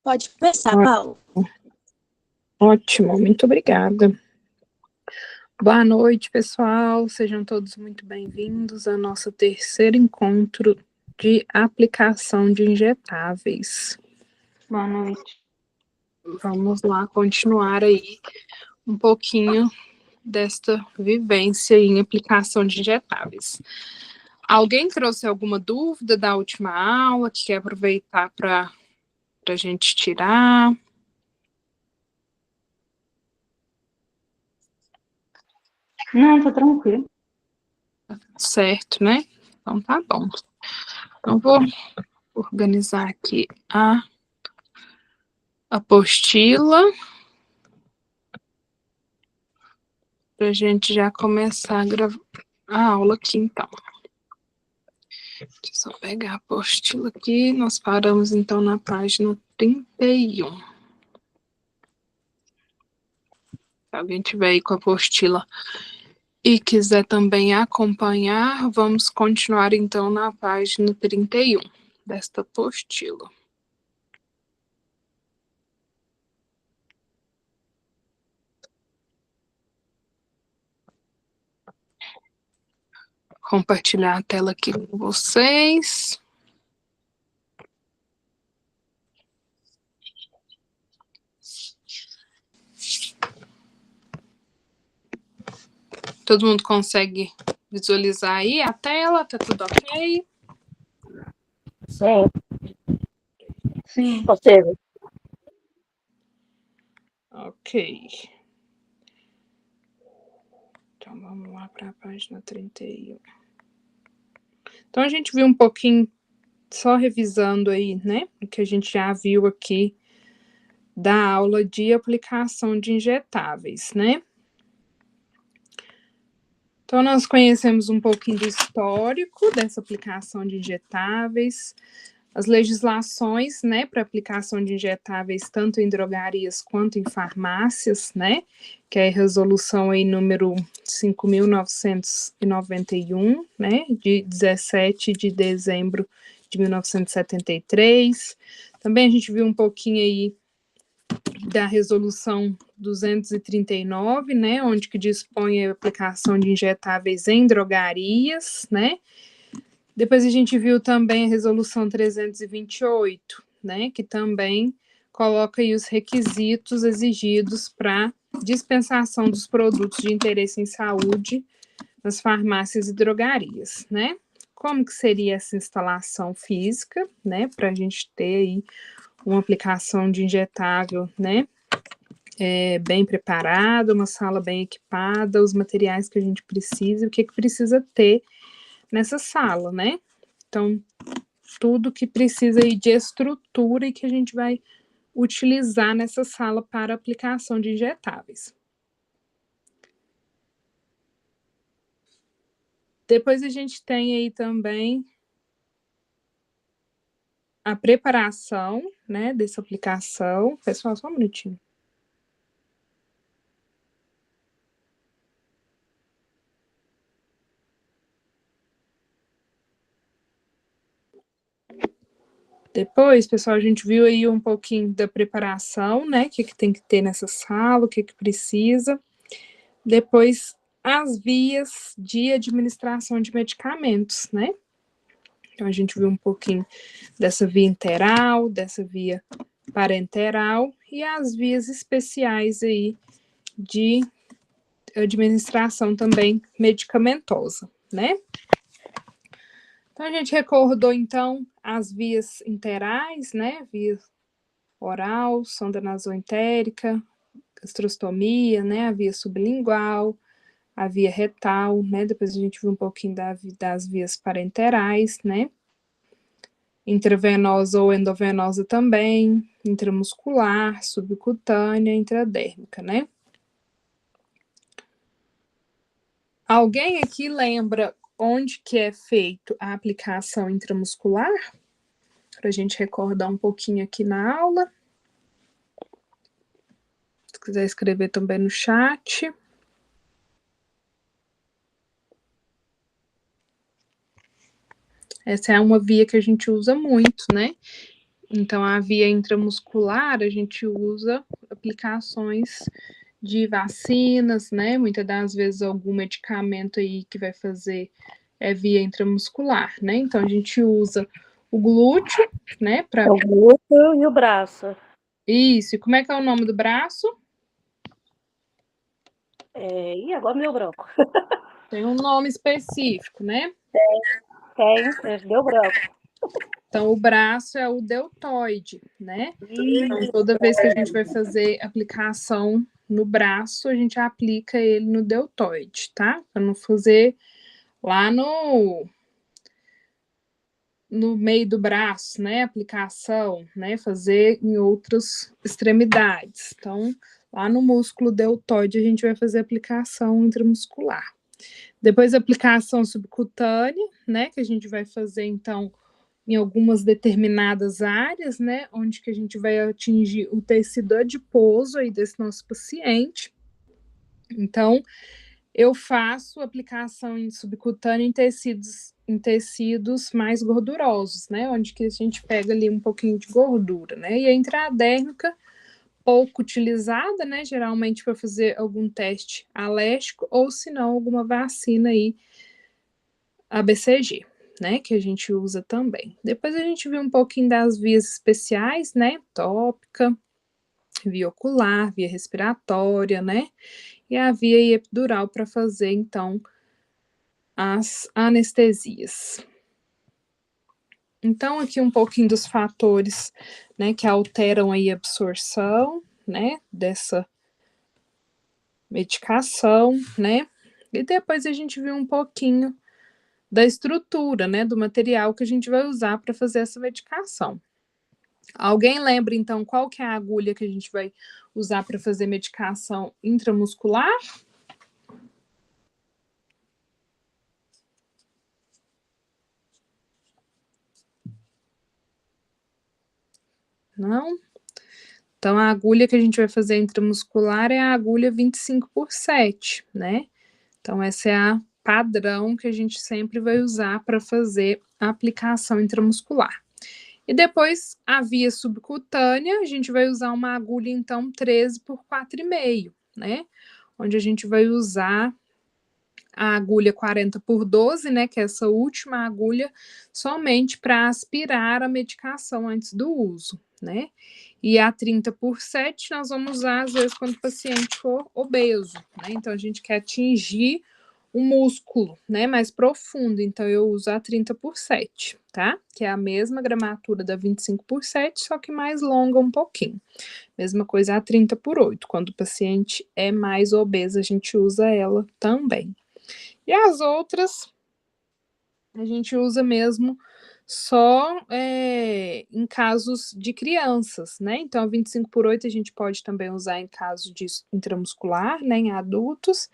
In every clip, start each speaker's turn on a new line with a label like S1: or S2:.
S1: Pode começar, Paulo.
S2: Ótimo, muito obrigada. Boa noite, pessoal. Sejam todos muito bem-vindos ao nosso terceiro encontro de aplicação de injetáveis.
S3: Boa noite.
S2: Vamos lá continuar aí um pouquinho desta vivência em aplicação de injetáveis. Alguém trouxe alguma dúvida da última aula que quer aproveitar para a gente tirar?
S3: Não, tá tranquilo.
S2: Certo, né? Então tá bom. Então vou organizar aqui a apostila para a gente já começar a gravar a aula aqui, então. Deixa eu só pegar a apostila aqui. Nós paramos, então, na página 31. Se alguém tiver aí com a apostila e quiser também acompanhar, vamos continuar, então, na página 31 desta apostila. Compartilhar a tela aqui com vocês. Todo mundo consegue visualizar aí a tela? Tá tudo ok?
S4: Sim.
S3: Sim.
S4: Consigo.
S2: Ok. Então, vamos lá para a página 31. Então, a gente viu um pouquinho, só revisando aí, né? O que a gente já viu aqui da aula de aplicação de injetáveis, né? Então, nós conhecemos um pouquinho do histórico dessa aplicação de injetáveis, as legislações, né, para aplicação de injetáveis tanto em drogarias quanto em farmácias, né, que é a resolução aí número 5.991, né, de 17 de dezembro de 1973. Também a gente viu um pouquinho aí da resolução 239, né, onde que dispõe a aplicação de injetáveis em drogarias, né. Depois a gente viu também a resolução 328, né, que também coloca aí os requisitos exigidos para dispensação dos produtos de interesse em saúde nas farmácias e drogarias, né. Como que seria essa instalação física, né, para a gente ter aí uma aplicação de injetável, né, bem preparada, uma sala bem equipada, os materiais que a gente precisa, o que precisa ter nessa sala, né? Então, tudo que precisa aí de estrutura e que a gente vai utilizar nessa sala para aplicação de injetáveis. Depois a gente tem aí também a preparação, né, dessa aplicação. Pessoal, só um minutinho. Depois, pessoal, a gente viu aí um pouquinho da preparação, né? O que tem que ter nessa sala, o que precisa. Depois, as vias de administração de medicamentos, né? Então, a gente viu um pouquinho dessa via interal, dessa via parenteral e as vias especiais aí de administração também medicamentosa, né? Então, a gente recordou, então, as vias interais, né? Via oral, sonda nasoentérica, gastrostomia, né? A via sublingual, a via retal, né? Depois a gente viu um pouquinho das vias parenterais, né? Intravenosa ou endovenosa também, intramuscular, subcutânea, intradérmica, né? Alguém aqui lembra onde que é feito a aplicação intramuscular? Para a gente recordar um pouquinho aqui na aula. Se quiser escrever também no chat. Essa é uma via que a gente usa muito, né? Então, a via intramuscular, a gente usa aplicações de vacinas, né? Muitas das vezes algum medicamento aí que vai fazer via intramuscular, né? Então, a gente usa o glúteo, né?
S4: É o glúteo e o braço.
S2: Isso. E como é que é o nome do braço?
S4: Ih, agora meu branco.
S2: Tem um nome específico, né?
S4: Deu branco.
S2: Então, o braço é o deltoide, né? Então,
S4: Isso.
S2: toda vez que a gente vai fazer aplicação no braço, a gente aplica ele no deltoide, tá? Para não fazer lá no meio do braço, né? Aplicação, né? Fazer em outras extremidades. Então, lá no músculo deltoide, a gente vai fazer aplicação intramuscular. Depois, a aplicação subcutânea, né? Que a gente vai fazer, então, em algumas determinadas áreas, né, onde que a gente vai atingir o tecido adiposo aí desse nosso paciente. Então, eu faço aplicação em subcutânea em tecidos mais gordurosos, né, onde que a gente pega ali um pouquinho de gordura, né, e a intradérmica, pouco utilizada, né, geralmente para fazer algum teste alérgico ou se não alguma vacina aí, ABCG. Né, que a gente usa também. Depois a gente viu um pouquinho das vias especiais, né, tópica, via ocular, via respiratória, né, e a via epidural para fazer, então, as anestesias. Então, aqui um pouquinho dos fatores, né, que alteram aí a absorção, né, dessa medicação, né, e depois a gente viu um pouquinho da estrutura, né, do material que a gente vai usar para fazer essa medicação. Alguém lembra, então, qual que é a agulha que a gente vai usar para fazer medicação intramuscular? Não? Então, a agulha que a gente vai fazer intramuscular é a agulha 25/7, né? Então, essa é a padrão que a gente sempre vai usar para fazer a aplicação intramuscular. E depois, a via subcutânea, a gente vai usar uma agulha, então, 13/4,5, né? Onde a gente vai usar a agulha 40/12, né, que é essa última agulha, somente para aspirar a medicação antes do uso, né? E a 30/7 nós vamos usar, às vezes, quando o paciente for obeso, né? Então, a gente quer atingir um músculo, né, mais profundo, então eu uso a 30/7, tá? Que é a mesma gramatura da 25/7, só que mais longa um pouquinho. Mesma coisa a 30/8, quando o paciente é mais obeso, a gente usa ela também. E as outras, a gente usa mesmo só em casos de crianças, né? Então, 25/8 a gente pode também usar em caso de intramuscular, né, em adultos.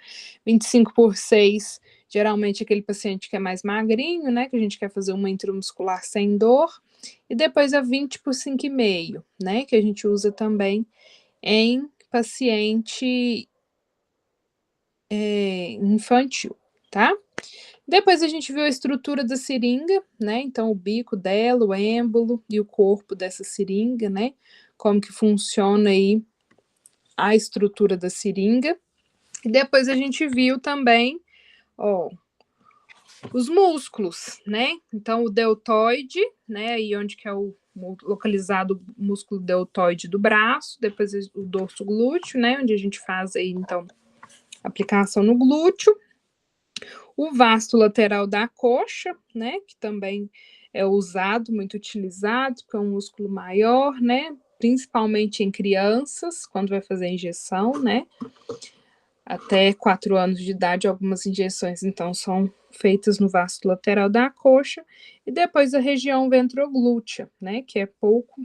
S2: 25/6, geralmente aquele paciente que é mais magrinho, né, que a gente quer fazer uma intramuscular sem dor. E depois a 20/5,5, né, que a gente usa também em paciente infantil, tá? Depois a gente viu a estrutura da seringa, né? Então, o bico dela, o êmbolo e o corpo dessa seringa, né? Como que funciona aí a estrutura da seringa. E depois a gente viu também, ó, os músculos, né? Então, o deltoide, né? Aí onde que é localizado o músculo deltoide do braço, depois o dorso glúteo, né? Onde a gente faz aí, então, aplicação no glúteo. O vasto lateral da coxa, né, que também é usado, muito utilizado, que é um músculo maior, né, principalmente em crianças, quando vai fazer injeção, né, até 4 anos de idade, algumas injeções, então, são feitas no vasto lateral da coxa, e depois a região ventroglútea, né, que é pouco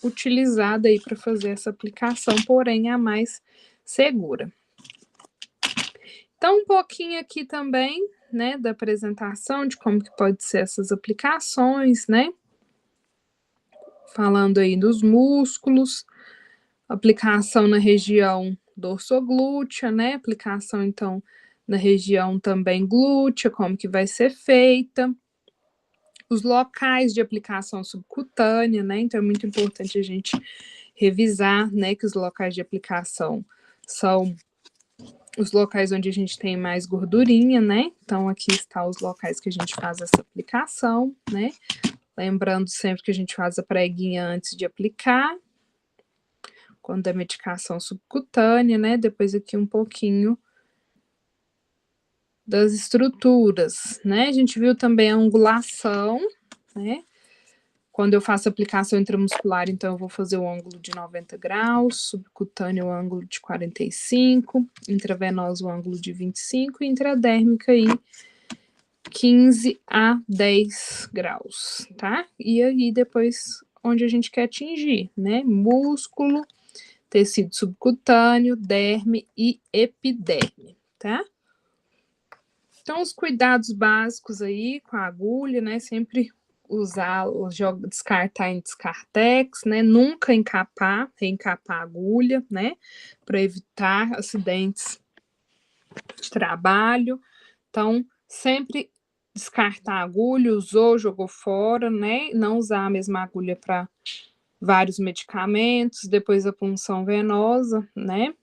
S2: utilizada aí para fazer essa aplicação, porém, é a mais segura. Então, um pouquinho aqui também, né, da apresentação de como que pode ser essas aplicações, né? Falando aí dos músculos, aplicação na região dorsoglútea, né? Aplicação, então, na região também glútea, como que vai ser feita. os locais de aplicação subcutânea, né? Então, é muito importante a gente revisar, né, que os locais de aplicação são os locais onde a gente tem mais gordurinha, né? Então, aqui está os locais que a gente faz essa aplicação, né? Lembrando sempre que a gente faz a preguinha antes de aplicar, quando é medicação subcutânea, né? Depois aqui um pouquinho das estruturas, né? A gente viu também a angulação, né? Quando eu faço aplicação intramuscular, então eu vou fazer o ângulo de 90 graus, subcutâneo o ângulo de 45, intravenoso o ângulo de 25 e intradérmica aí 15 a 10 graus, tá? E aí depois onde a gente quer atingir, né? Músculo, tecido subcutâneo, derme e epiderme, tá? Então, os cuidados básicos aí com a agulha, né? Sempre usar, descartar em descartex, né? Nunca reencapar a agulha, né? Para evitar acidentes de trabalho. Então, sempre descartar a agulha, usou, jogou fora, né? Não usar a mesma agulha para vários medicamentos, depois a punção venosa, né?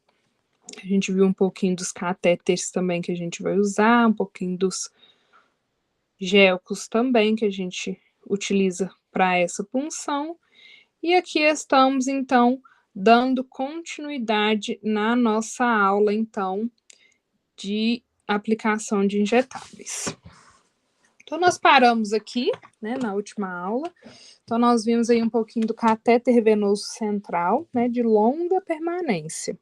S2: A gente viu um pouquinho dos catéteres também que a gente vai usar, um pouquinho dos gelcos também que a gente utiliza para essa punção. E aqui estamos, então, dando continuidade na nossa aula, então, de aplicação de injetáveis. Então, nós paramos aqui, né, na última aula. Então, nós vimos aí um pouquinho do catéter venoso central, né, de longa permanência.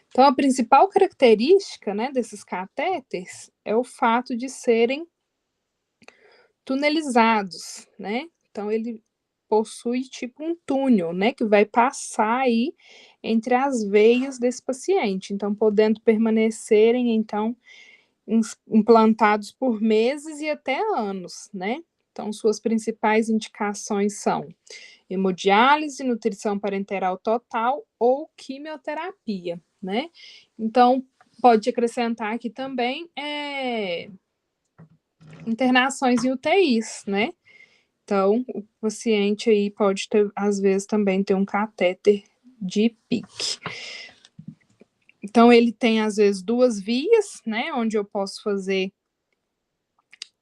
S2: Então, a principal característica, né, desses catéteres é o fato de serem tunelizados, né? Então, ele possui tipo um túnel, né, que vai passar aí entre as veias desse paciente. Então, podendo permanecerem, então, implantados por meses e até anos, né? Então, suas principais indicações são hemodiálise, nutrição parenteral total ou quimioterapia, né? Então, pode acrescentar aqui também internações em UTIs, né? Então, o paciente aí pode ter, às vezes, também ter um catéter de PICC. Então, ele tem, às vezes, duas vias, né? Onde eu posso fazer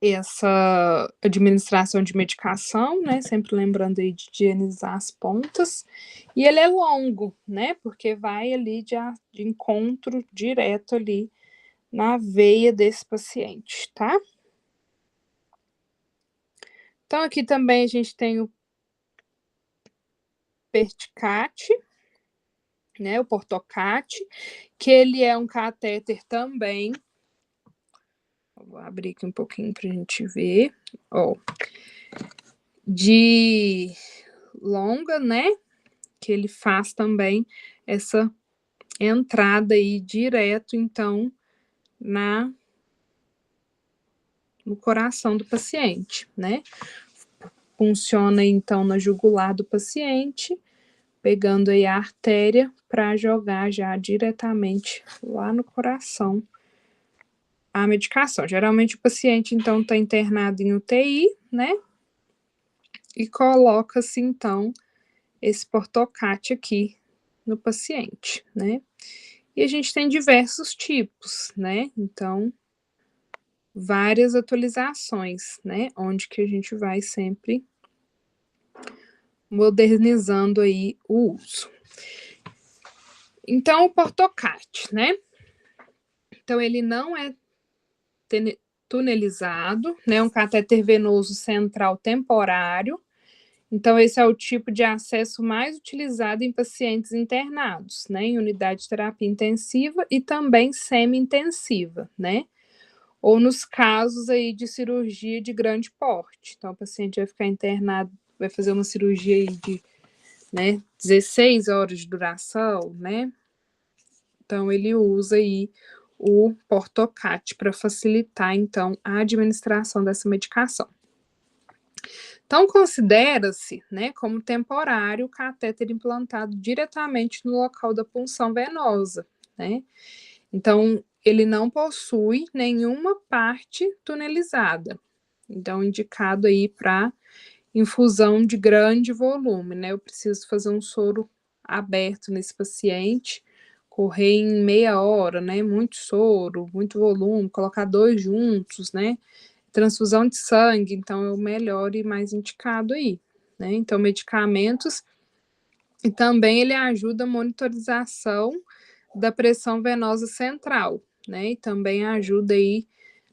S2: essa administração de medicação, né? Sempre lembrando aí de higienizar as pontas. E ele é longo, né? Porque vai ali de encontro direto ali na veia desse paciente, tá? Então, aqui também a gente tem o Perticate, né? O Portocate, que ele é um catéter também. Vou abrir aqui um pouquinho para a gente ver. Ó, de longa, né? Que ele faz também essa entrada aí direto, então, no coração do paciente, né? Funciona, então, na jugular do paciente, pegando aí a artéria para jogar já diretamente lá no coração a medicação. Geralmente o paciente, então, está internado em UTI, né? E coloca-se, então, esse Portocate aqui no paciente, né? E a gente tem diversos tipos, né? Então, várias atualizações, né? Onde que a gente vai sempre modernizando aí o uso. Então, o Portocate, né? Então, ele não é tunelizado, né? Um catéter venoso central temporário. Então, esse é o tipo de acesso mais utilizado em pacientes internados, né? Em unidade de terapia intensiva e também semi-intensiva, né? Ou nos casos aí de cirurgia de grande porte. Então, o paciente vai ficar internado, vai fazer uma cirurgia aí de, né, 16 horas de duração, né? Então, ele usa aí o Portocate para facilitar, então, a administração dessa medicação. Então, considera-se, né, como temporário o catéter implantado diretamente no local da punção venosa, né? Então, ele não possui nenhuma parte tunelizada, Então, indicado aí para infusão de grande volume, né? Eu preciso fazer um soro aberto nesse paciente, correr em meia hora, né? Muito soro, muito volume, colocar 2 juntos, né? Transfusão de sangue, então é o melhor e mais indicado aí, né? Então, medicamentos, e também ele ajuda a monitorização da pressão venosa central, né? E também ajuda aí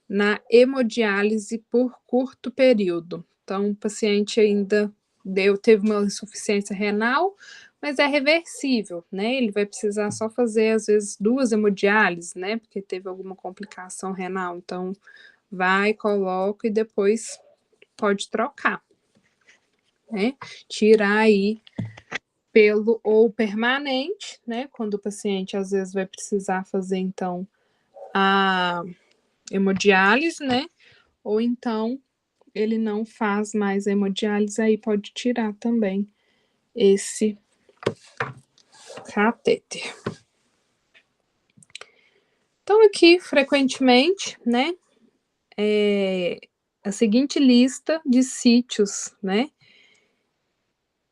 S2: na hemodiálise por curto período. Então, o paciente ainda teve uma insuficiência renal, mas é reversível, né? Ele vai precisar só fazer, às vezes, 2 hemodiálises, né? Porque teve alguma complicação renal. Então, vai, coloca e depois pode trocar, né? Tirar aí pelo ou permanente, né? Quando o paciente, às vezes, vai precisar fazer, então, a hemodiálise, né? Ou então ele não faz mais hemodiálise, aí pode tirar também esse catéter. Então, aqui, frequentemente, né, a seguinte lista de sítios, né,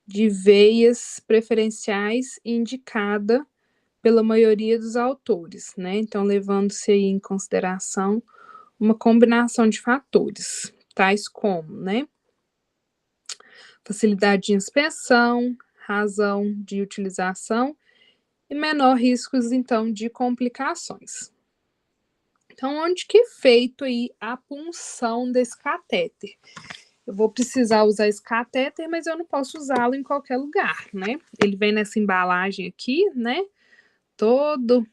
S2: de veias preferenciais indicada pela maioria dos autores, né, então levando-se aí em consideração uma combinação de fatores, tais como, né, facilidade de inspeção, razão de utilização e menor riscos, então, de complicações. Então, onde que é feito aí a punção desse catéter? Eu vou precisar usar esse catéter, mas eu não posso usá-lo em qualquer lugar, né? Ele vem nessa embalagem aqui, né? Todo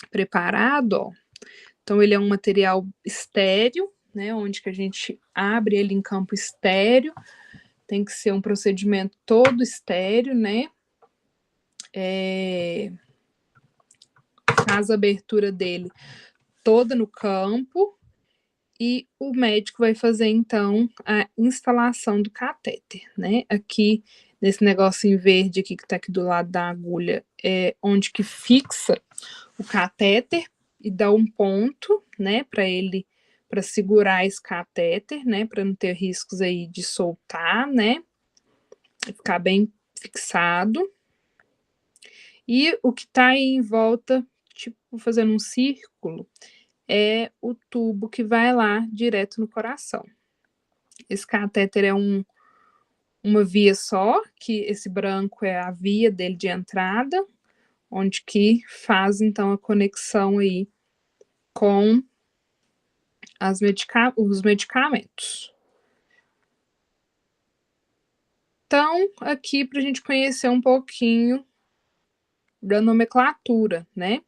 S2: preparado, ó. Então, ele é um material estéril, né? Onde que a gente abre ele em campo estéril. Tem que ser um procedimento todo estéril, né? Faz a abertura dele toda no campo e o médico vai fazer, então, a instalação do catéter, né? Aqui, nesse negocinho verde aqui que tá aqui do lado da agulha, é onde que fixa o catéter e dá um ponto, né, para segurar esse catéter, né, para não ter riscos aí de soltar, né, ficar bem fixado. E o que tá aí em volta, tipo, fazendo um círculo, é o tubo que vai lá direto no coração. Esse catéter é uma via só, que esse branco é a via dele de entrada, onde que faz, então, a conexão aí com os medicamentos. Então, aqui para a gente conhecer um pouquinho da nomenclatura, né?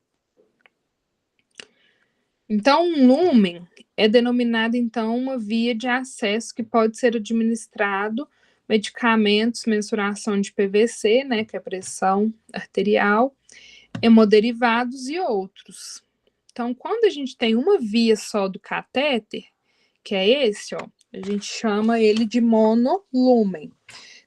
S2: Então, um lumen é denominado, então, uma via de acesso que pode ser administrado medicamentos, mensuração de PVC, né, que é pressão arterial, hemoderivados e outros. Então, quando a gente tem uma via só do catéter, que é esse, ó, a gente chama ele de monolumen.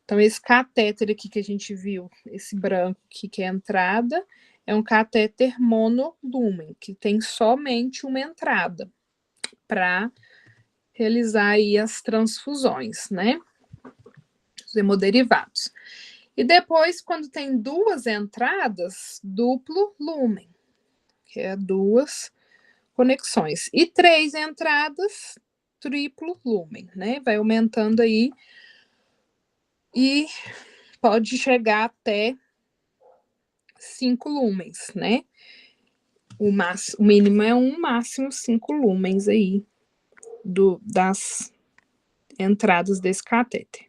S2: Então, esse catéter aqui que a gente viu, esse branco aqui que é a entrada, é um catéter monolumen, que tem somente uma entrada para realizar aí as transfusões, né? Os hemoderivados. E depois, quando tem 2 entradas, duplo lumen, que é 2 conexões. E 3 entradas, triplo lumen, né? Vai aumentando aí e pode chegar até 5 lumens, né? O mínimo é 1, máximo 5 lumens aí das entradas desse catéter.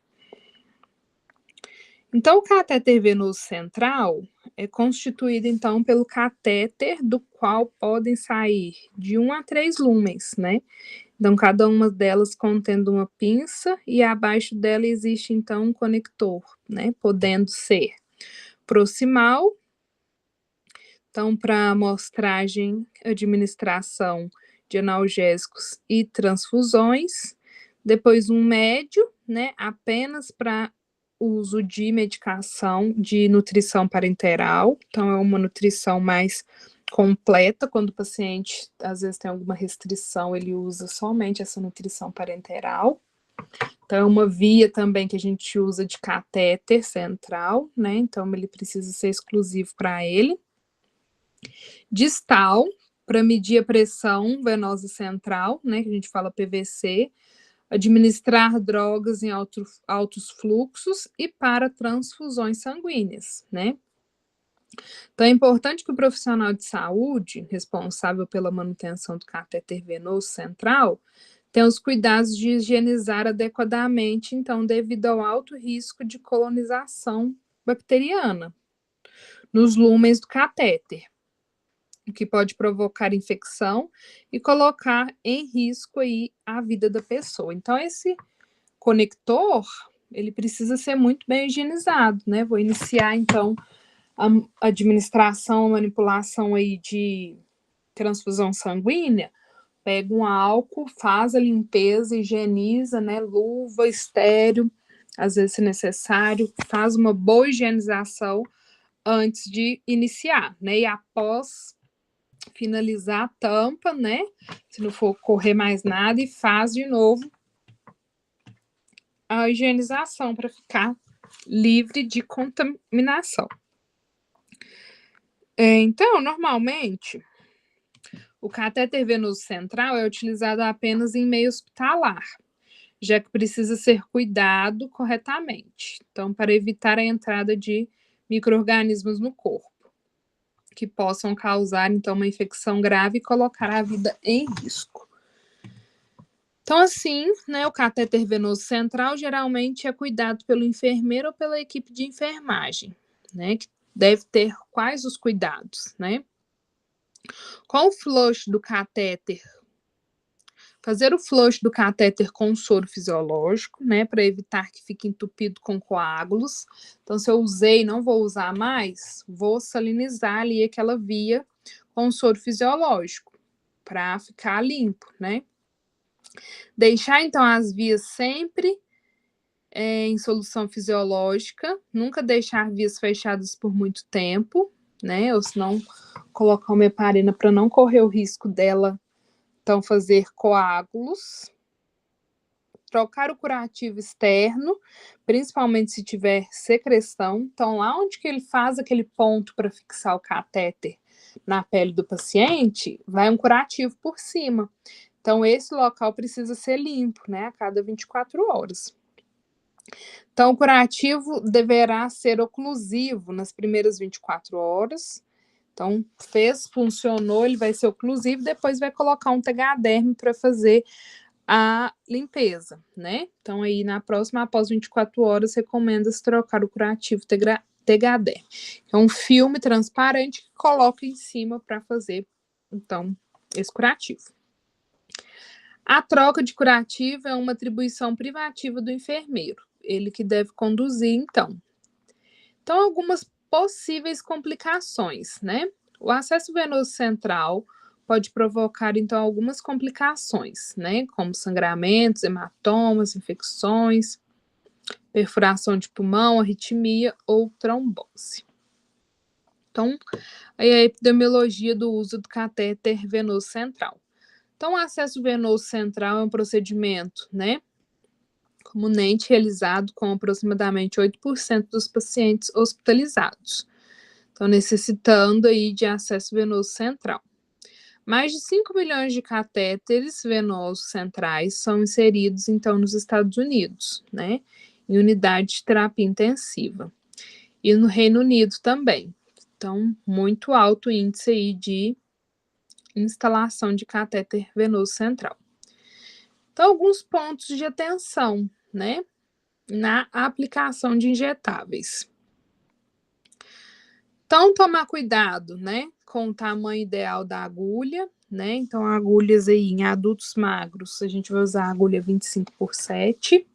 S2: Então, o catéter venoso central é constituído, então, pelo catéter do qual podem sair de 1 a 3 lumens, né? Então, cada uma delas contendo uma pinça e abaixo dela existe, então, um conector, né? Podendo ser proximal, então, para amostragem, administração de analgésicos e transfusões. Depois, um médio, né? Apenas para uso de medicação de nutrição parenteral. Então, é uma nutrição mais completa. Quando o paciente, às vezes, tem alguma restrição, ele usa somente essa nutrição parenteral. Então, é uma via também que a gente usa de catéter central, né? Então, ele precisa ser exclusivo para ele. Distal, para medir a pressão venosa central, né? Que a gente fala PVC. Administrar drogas em altos fluxos e para transfusões sanguíneas, né? Então, é importante que o profissional de saúde, responsável pela manutenção do catéter venoso central, tenha os cuidados de higienizar adequadamente, então, devido ao alto risco de colonização bacteriana nos lúmenes do catéter, o que pode provocar infecção e colocar em risco aí a vida da pessoa. Então, esse conector, ele precisa ser muito bem higienizado, né? Vou iniciar, então, a administração, a manipulação aí de transfusão sanguínea. Pega um álcool, faz a limpeza, higieniza, né? Luva, estéreo, às vezes se necessário, faz uma boa higienização antes de iniciar, né? E após finalizar a tampa, né? Se não for correr mais nada, e faz de novo a higienização para ficar livre de contaminação. Então, normalmente, o catéter venoso central é utilizado apenas em meio hospitalar, já que precisa ser cuidado corretamente. Então, para evitar a entrada de micro-organismos no corpo, que possam causar, então, uma infecção grave e colocar a vida em risco. Então, assim, né, o catéter venoso central geralmente é cuidado pelo enfermeiro ou pela equipe de enfermagem, né, que deve ter quais os cuidados, né? Com o flush do catéter, fazer o flush do catéter com soro fisiológico, né, para evitar que fique entupido com coágulos. Então, se eu usei e não vou usar mais, vou salinizar ali aquela via com soro fisiológico, para ficar limpo, né? Deixar, então, as vias sempre em solução fisiológica, nunca deixar vias fechadas por muito tempo, né? Ou senão colocar uma heparina para não correr o risco dela, então, fazer coágulos. Trocar o curativo externo, principalmente se tiver secreção. Então, lá onde que ele faz aquele ponto para fixar o catéter na pele do paciente, vai um curativo por cima. Então, esse local precisa ser limpo, né, a cada 24 horas. Então, o curativo deverá ser oclusivo nas primeiras 24 horas. Então, funcionou, ele vai ser oclusivo, depois vai colocar um THDerm para fazer a limpeza, né? Então, aí na próxima, após 24 horas, recomenda-se trocar o curativo THDerm. É um filme transparente que coloca em cima para fazer, então, esse curativo. A troca de curativo é uma atribuição privativa do enfermeiro, ele que deve conduzir, então. Então, algumas possíveis complicações, né? O acesso venoso central pode provocar, então, algumas complicações, né? Como sangramentos, hematomas, infecções, perfuração de pulmão, arritmia ou trombose. Então, aí a epidemiologia do uso do catéter venoso central. Então, o acesso venoso central é um procedimento, né, comumente realizado com aproximadamente 8% dos pacientes hospitalizados. Então, necessitando aí de acesso venoso central. Mais de 5 milhões de catéteres venosos centrais são inseridos, então, nos Estados Unidos, né, em unidade de terapia intensiva. E no Reino Unido também. Então, muito alto índice aí de instalação de catéter venoso central. Então, alguns pontos de atenção, né, na aplicação de injetáveis. Então, tomar cuidado, né, com o tamanho ideal da agulha, né? Então, agulhas aí em adultos magros, a gente vai usar a agulha 25/7.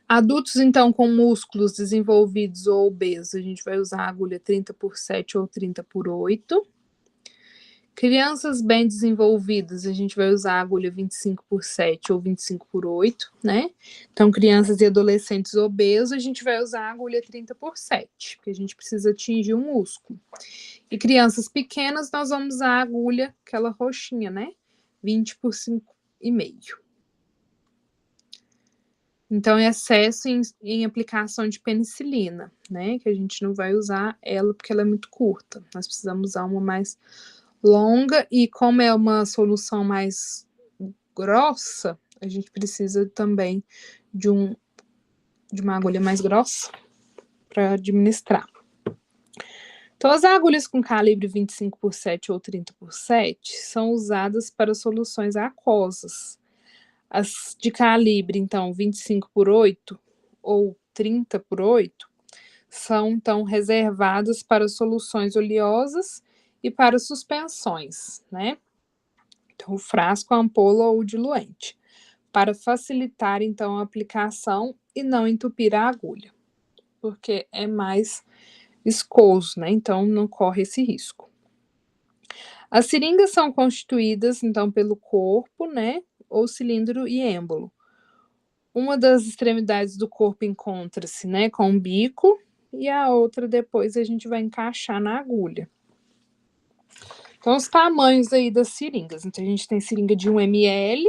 S2: Adultos, então, com músculos desenvolvidos ou obesos, a gente vai usar a agulha 30/7 ou 30/8. Crianças bem desenvolvidas, a gente vai usar a agulha 25x7 ou 25x8, né? Então, crianças e adolescentes obesos, a gente vai usar a agulha 30x7, porque a gente precisa atingir um músculo. E crianças pequenas, nós vamos usar a agulha, aquela roxinha, né? 20x5,5. Então, é excesso em aplicação de penicilina, né? Que a gente não vai usar ela porque ela é muito curta. Nós precisamos usar uma mais longa, e como é uma solução mais grossa, a gente precisa também de uma agulha mais grossa para administrar. Então, as agulhas com calibre 25x7 ou 30x7 são usadas para soluções aquosas. As de calibre, então, 25x8 ou 30x8 são, então, reservadas para soluções oleosas e para suspensões, né? Então, o frasco, a ampola ou o diluente, para facilitar, então, a aplicação e não entupir a agulha, porque é mais viscoso, né? Então, não corre esse risco. As seringas são constituídas, então, pelo corpo, né? Ou cilindro e êmbolo. Uma das extremidades do corpo encontra-se, né, com o bico, e a outra depois a gente vai encaixar na agulha. Então, os tamanhos aí das seringas. Então, a gente tem seringa de 1 ml,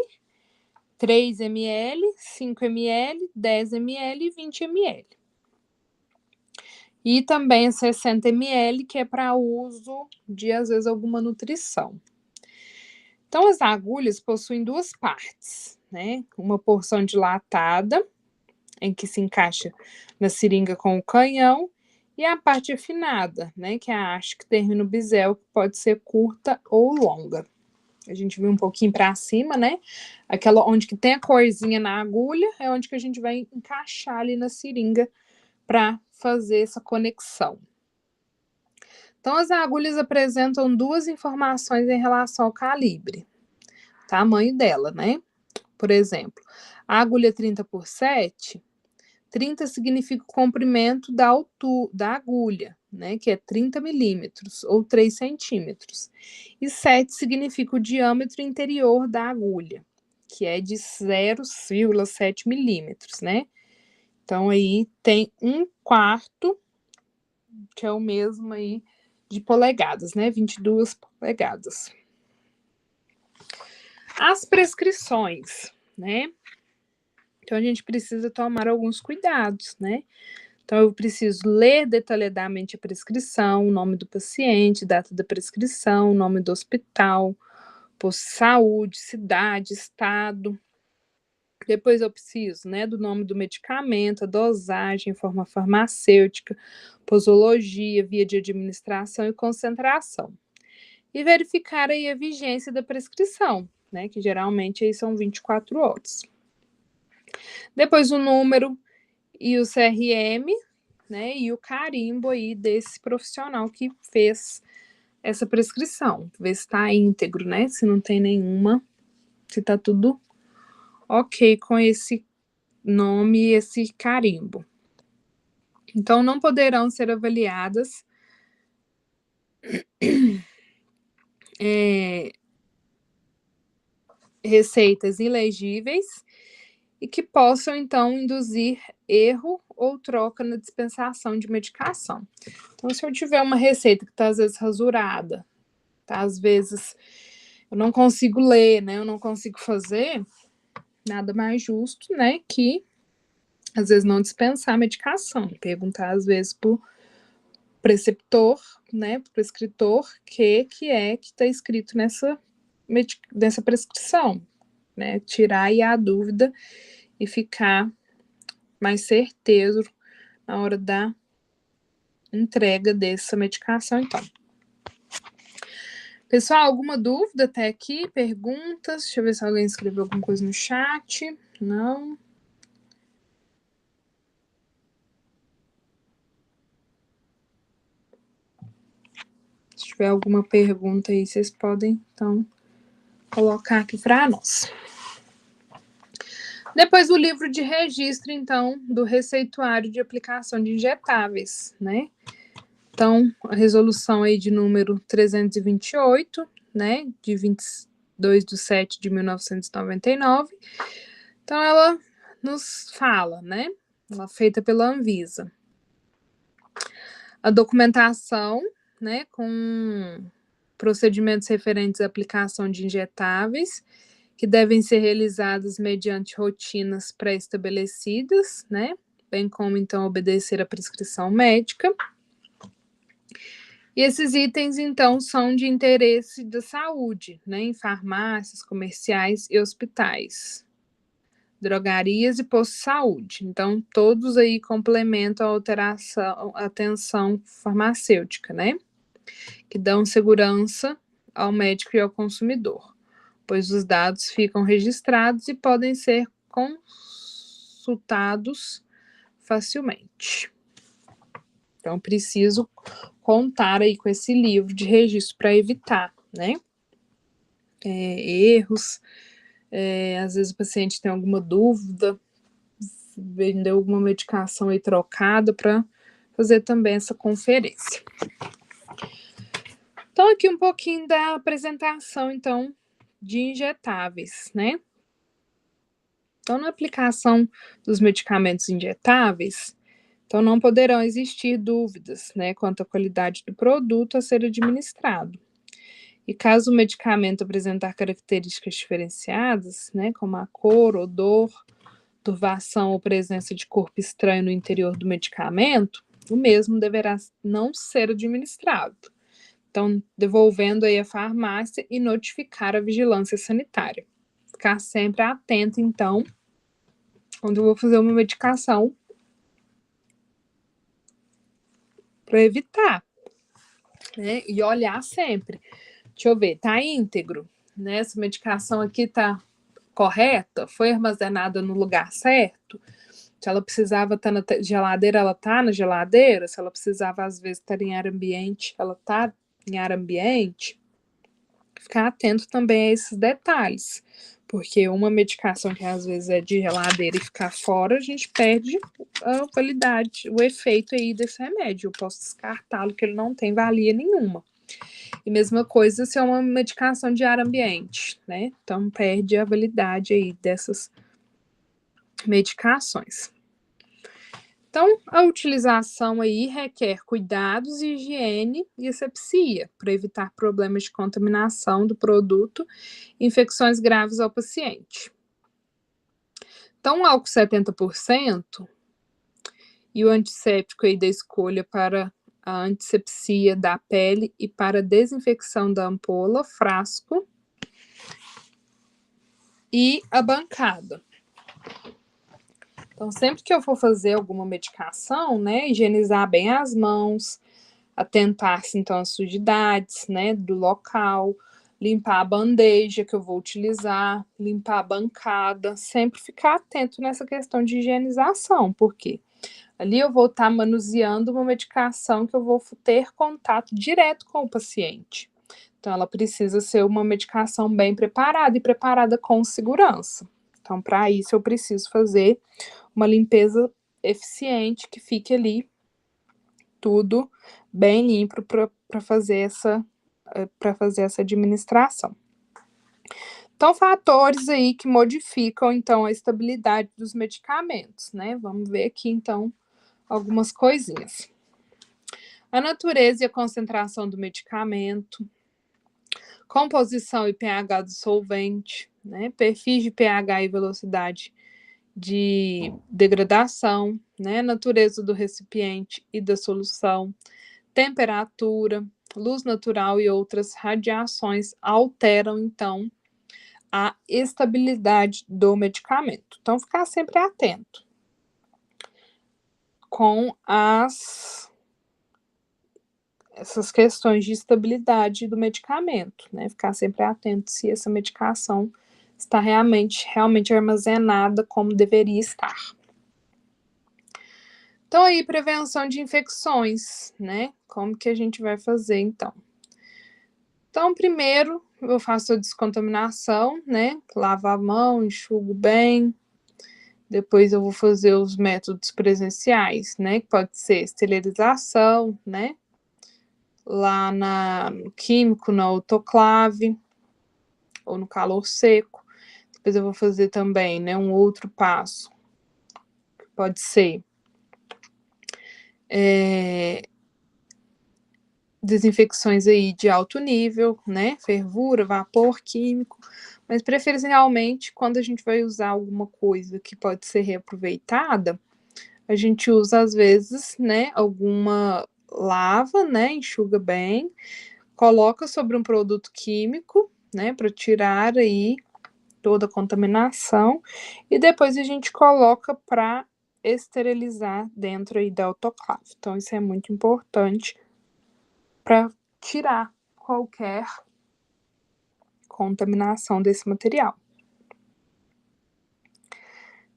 S2: 3 ml, 5 ml, 10 ml e 20 ml. E também a 60 ml, que é para uso de, às vezes, alguma nutrição. Então, as agulhas possuem duas partes, né? Uma porção dilatada, em que se encaixa na seringa com o canhão, e a parte afinada, né? Que é a haste que termina o bisel, que pode ser curta ou longa. A gente viu um pouquinho para cima, né? Aquela onde que tem a corzinha na agulha, é onde que a gente vai encaixar ali na seringa para fazer essa conexão. Então, as agulhas apresentam duas informações em relação ao calibre. Tamanho dela, né? Por exemplo, a agulha 30x7, 30 significa o comprimento da altura da agulha, né? Que é 30 milímetros ou 3 centímetros. E 7 significa o diâmetro interior da agulha, que é de 0,7 milímetros, né? Então, aí tem 1/4, que é o mesmo aí de polegadas, né? 22 polegadas. As prescrições, né? Então, a gente precisa tomar alguns cuidados, né? Então, eu preciso ler detalhadamente a prescrição, o nome do paciente, data da prescrição, nome do hospital, posto de saúde, cidade, estado. Depois eu preciso, né, do nome do medicamento, a dosagem, forma farmacêutica, posologia, via de administração e concentração. E verificar aí a vigência da prescrição, né, que geralmente aí são 24 horas. Depois o número e o CRM, né, e o carimbo aí desse profissional que fez essa prescrição. Ver se está íntegro, né, se não tem nenhuma, se está tudo ok com esse nome e esse carimbo. Então, não poderão ser avaliadas receitas ilegíveis e que possam, então, induzir erro ou troca na dispensação de medicação. Então, se eu tiver uma receita que está, às vezes, rasurada, tá? Às vezes, eu não consigo ler, né? Eu não consigo fazer, nada mais justo, né? Que, às vezes, não dispensar a medicação. Perguntar, às vezes, pro preceptor, né? Pro prescritor, que é que está escrito nessa prescrição, né? Tirar aí a dúvida e ficar mais certeiro na hora da entrega dessa medicação, então. Pessoal, alguma dúvida até aqui? Perguntas? Deixa eu ver se alguém escreveu alguma coisa no chat. Não? Se tiver alguma pergunta aí, vocês podem, então, colocar aqui para nós. Depois o livro de registro, então, do receituário de aplicação de injetáveis, né? Então, a resolução aí de número 328, né, de 22/7/1999. Então, ela nos fala, né, ela é feita pela Anvisa. A documentação, né, com procedimentos referentes à aplicação de injetáveis, que devem ser realizados mediante rotinas pré-estabelecidas, né, bem como, então, obedecer à prescrição médica. E esses itens, então, são de interesse da saúde, né, em farmácias, comerciais e hospitais, drogarias e postos de saúde. Então, todos aí complementam a atenção farmacêutica, né, que dão segurança ao médico e ao consumidor, pois os dados ficam registrados e podem ser consultados facilmente. Então, preciso contar aí com esse livro de registro para evitar, né, erros. Às vezes o paciente tem alguma dúvida, vendeu alguma medicação aí trocada, para fazer também essa conferência. Então, aqui um pouquinho da apresentação, então, de injetáveis, né? Então, na aplicação dos medicamentos injetáveis, então não poderão existir dúvidas, né, quanto à qualidade do produto a ser administrado. E caso o medicamento apresentar características diferenciadas, né, como a cor, odor, turvação ou presença de corpo estranho no interior do medicamento, o mesmo deverá não ser administrado. Então, devolvendo aí a farmácia e notificar a vigilância sanitária. Ficar sempre atento, então, quando eu vou fazer uma medicação, para evitar, né? E olhar sempre. Deixa eu ver, tá íntegro, né? Essa medicação aqui tá correta? Foi armazenada no lugar certo? Se ela precisava estar na geladeira, ela tá na geladeira? Se ela precisava, às vezes, estar em ar ambiente, ela tá em ar ambiente? Ficar atento também a esses detalhes, porque uma medicação que às vezes é de geladeira e ficar fora, a gente perde a validade, o efeito aí desse remédio. Eu posso descartá-lo, que ele não tem valia nenhuma. E mesma coisa se é uma medicação de ar ambiente, né? Então perde a validade aí dessas medicações. Então, a utilização aí requer cuidados, higiene e asepsia, para evitar problemas de contaminação do produto e infecções graves ao paciente. Então, o álcool 70% e o antisséptico aí da escolha para a antissepsia da pele e para a desinfecção da ampola, frasco e a bancada. Então, sempre que eu for fazer alguma medicação, né, higienizar bem as mãos, atentar-se, então, às sujidades, né, do local, limpar a bandeja que eu vou utilizar, limpar a bancada, sempre ficar atento nessa questão de higienização, porque ali eu vou estar manuseando uma medicação que eu vou ter contato direto com o paciente. Então, ela precisa ser uma medicação bem preparada e preparada com segurança. Então, para isso, eu preciso fazer uma limpeza eficiente, que fique ali tudo bem limpo para fazer essa administração. Então, fatores aí que modificam, então, a estabilidade dos medicamentos, né? Vamos ver aqui, então, algumas coisinhas. A natureza e a concentração do medicamento, composição e pH do solvente, né? Perfis de pH e velocidade de degradação, né? Natureza do recipiente e da solução, temperatura, luz natural e outras radiações alteram, então, a estabilidade do medicamento. Então, ficar sempre atento com essas questões de estabilidade do medicamento, né? Ficar sempre atento se essa medicação está realmente armazenada como deveria estar. Então, aí, prevenção de infecções, né? Como que a gente vai fazer, então? Então, primeiro, eu faço a descontaminação, né? Lavo a mão, enxugo bem. Depois eu vou fazer os métodos presenciais, né? Que pode ser esterilização, né? lá no químico, na autoclave ou no calor seco. Depois eu vou fazer também, né, um outro passo, que pode ser desinfecções aí de alto nível, né, fervura, vapor químico, mas preferencialmente quando a gente vai usar alguma coisa que pode ser reaproveitada, a gente usa às vezes, né, alguma lava, né, enxuga bem, coloca sobre um produto químico, né, para tirar aí toda a contaminação e depois a gente coloca para esterilizar dentro aí da autoclave. Então isso é muito importante para tirar qualquer contaminação desse material.